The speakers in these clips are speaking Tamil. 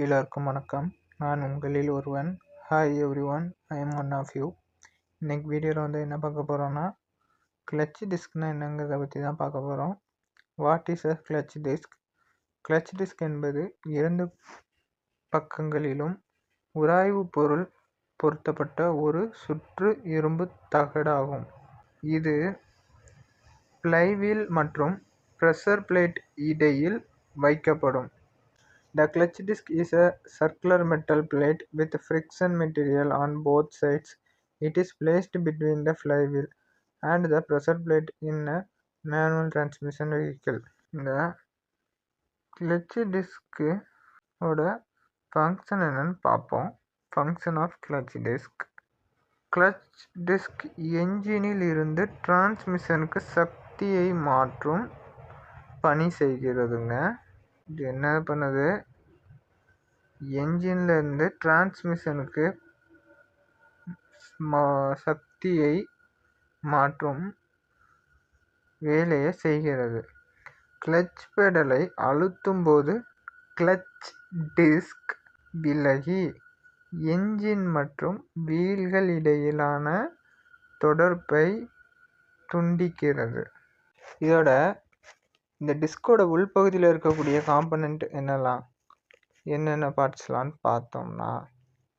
எல்லோருக்கும் வணக்கம். நான் உங்களில் ஒருவன். Hi everyone, I am one of you. இன்னைக்கு வீடியோவில் வந்து என்ன பார்க்க போகிறோன்னா, கிளட்ச் டிஸ்க்னால் என்னங்கிறத பற்றி தான் பார்க்க போகிறோம். What is a clutch disk? Clutch disk என்பது இரண்டு பக்கங்களிலும் உராய்வு பொருள் பொருத்தப்பட்ட ஒரு சுற்று இரும்பு தகடாகும். இது ஃப்ளைவீல் மற்றும் ப்ரெஷர் பிளேட் இடையில் வைக்கப்படும். The clutch disc is a circular metal plate with friction material on both sides. It is placed between the flywheel and the pressure plate in a manual transmission vehicle. இந்த clutch disc ஓட ஃபங்க்ஷன் என்னன்னு பார்ப்போம். Function of clutch disc. clutch disc என்ஜினில் இருந்து டிரான்ஸ்மிஷனுக்கு சக்தியை மாற்றும் பணி செய்கிறதுங்க. இது என்ன பண்ணுது? என்ஜின்ல இருந்து டிரான்ஸ்மிஷனுக்கு சக்தியை மாற்றும் வேலையை செய்கிறது. கிளட்ச் பெடலை அழுத்தும் போது கிளட்ச் டிஸ்க் விலகி என்ஜின் மற்றும் வீல்கள் இடையிலான தொடர்பை துண்டிக்கிறது. இதோட இந்த டிஸ்கோட உள்பகுதியில் இருக்கக்கூடிய காம்பனண்ட் என்னென்ன பார்ட்ஸ்லான்னு பார்த்தோம்னா,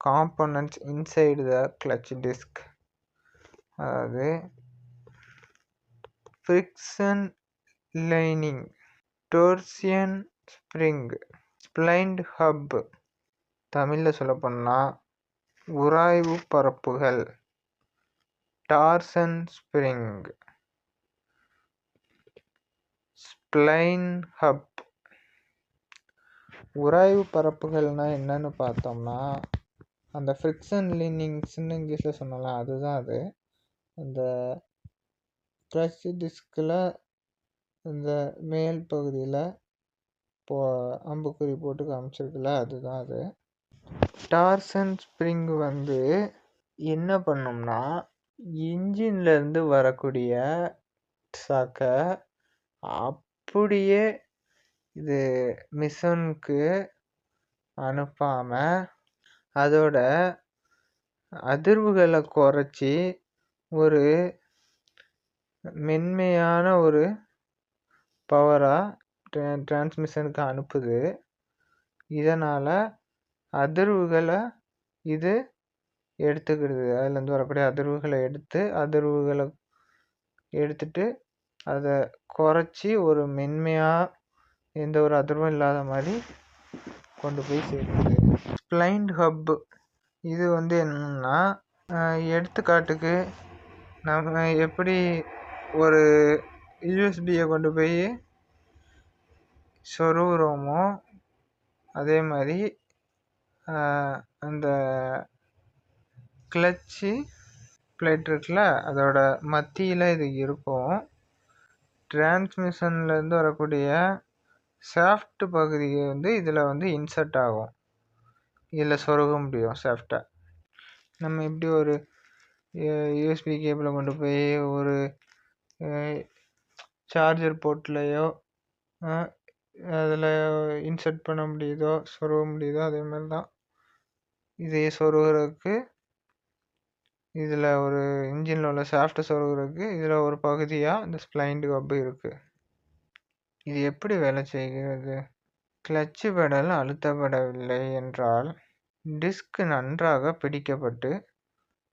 components inside the clutch disc, அதாவது ஃப்ரிக்ஷன் லைனிங், டோர்சியன் ஸ்ப்ரிங், ஸ்ப்ளைண்ட் ஹப், தமிழில் சொல்லப்போனால் உராய்வு பரப்புகள், டார்சன் ஸ்ப்ரிங், ஸ்ப்ளைன் ஹப். உராய்வு பரப்புகள்னால் என்னன்னு பார்த்தோம்னா, அந்த ஃப்ரிக்ஷன் லைனிங்ஸ்ன்னு இங்கிலீஷில் சொன்னலாம், அதுதான் அது. இந்த கிளட்ச் டிஸ்கில் இந்த மேல் பகுதியில் அம்புக்குறி போட்டு காமிச்சிருக்குல்ல, அதுதான் அது. டார்சன் ஸ்ப்ரிங் வந்து என்ன பண்ணும்னா, இன்ஜின்லேருந்து வரக்கூடிய சாக்கை அப்படியே இது மிஷனுக்கு அனுப்பாமல் அதோட அதிர்வுகளை குறைச்சி ஒரு மென்மையான ஒரு பவராக டிரான்ஸ்மிஷனுக்கு அனுப்புது. இதனால் அதிர்வுகளை இது எடுத்துக்கிடுது. அதுலேருந்து வரக்கூடிய அதிர்வுகளை எடுத்துட்டு அதை குறைச்சி ஒரு மென்மையாக எந்த ஒரு அதிர்வும் இல்லாத மாதிரி கொண்டு போய் சேர்க்குது. ஸ்ப்ளைண்ட் ஹப் இது வந்து என்னன்னா, எடுத்துக்காட்டுக்கு நம்ம எப்படி ஒரு யூஎஸ்பியை கொண்டு போய் சொருகிறோமோ அதே மாதிரி அந்த கிளட்சி பிளேட் இருக்குல்ல, அதோட மத்தியில் இது இருக்கும். டிரான்ஸ்மிஷன்லேருந்து வரக்கூடிய ஷாஃப்ட் பகுதி வந்து இதில் வந்து இன்சர்ட் ஆகும். இதில் சொருக முடியும் ஷாஃப்டை. நம்ம எப்படி ஒரு யூஎஸ்பி கேபிளை கொண்டு போய் ஒரு சார்ஜர் போர்ட்லேயோ அதில் இன்சர்ட் பண்ண முடியுதோ சொருக முடியுதோ, அதே மாதிரி தான் இதையே சொருகிறதுக்கு இதில் ஒரு இன்ஜினில் உள்ள ஷாஃப்ட்டை சொருகிறதுக்கு இதில் ஒரு பகுதியாக இந்த ஸ்ப்ளைண்ட் ஹப் இருக்குது. இது எப்படி வேலை செய்கிறது? கிளட்ச் பெடல் அழுத்தப்படவில்லை என்றால் டிஸ்க் நன்றாக பிடிக்கப்பட்டு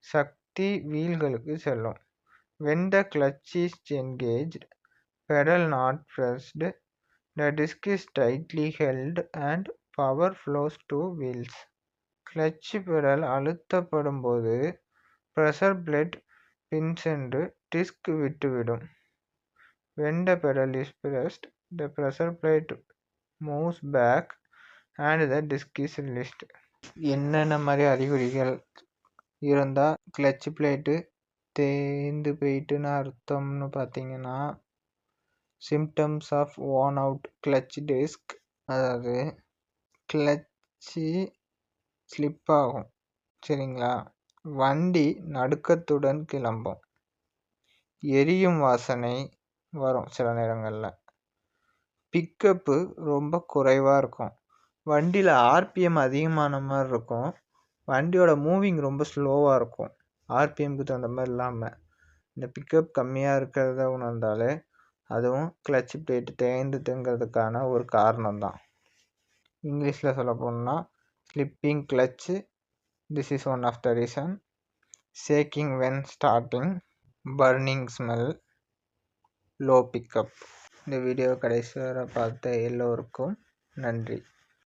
சக்தி வீல்களுக்கு செல்லும். When the clutch is engaged, pedal not pressed, the disc is tightly held and power flows to wheels. Clutch pedal அழுத்தப்படும் போது ப்ரெஷர் பிளேட் பின்சென்று டிஸ்க் விட்டுவிடும். When the pedal is pressed, the pressure plate moves back and the disc is released. என்னென்ன மாதிரி அறிகுறிகள் இருந்தால் கிளட்ச் பிளேட்டு தேய்ந்து போயிட்டுன்னு அர்த்தம்னு பார்த்தீங்கன்னா, symptoms of worn out clutch disc, அதாவது கிளட்சி ஸ்லிப் ஆகும், சரிங்களா? வண்டி நடுக்கத்துடன் கிளம்பும், எரியும் வாசனை வரும் சில நேரங்களில், பிக்கப்பு ரொம்ப குறைவாக இருக்கும், வண்டியில் ஆர்பிஎம் அதிகமான மாதிரி இருக்கும். வண்டியோட மூவிங் ரொம்ப ஸ்லோவாக இருக்கும். ஆர்பிஎம்க்கு தகுந்த மாதிரி இல்லாமல் இந்த பிக்கப் கம்மியாக இருக்கிறத உணர்ந்தாலே அதுவும் கிளட்ச் பிளேட் தேய்ந்துட்டுங்கிறதுக்கான ஒரு காரணம் தான். இங்கிலீஷில் சொல்ல போனால் slipping clutch, this is one of the reason. Shaking when starting, burning smell, low pickup. இந்த வீடியோ கடைசி வரை பார்த்த எல்லோருக்கும் நன்றி.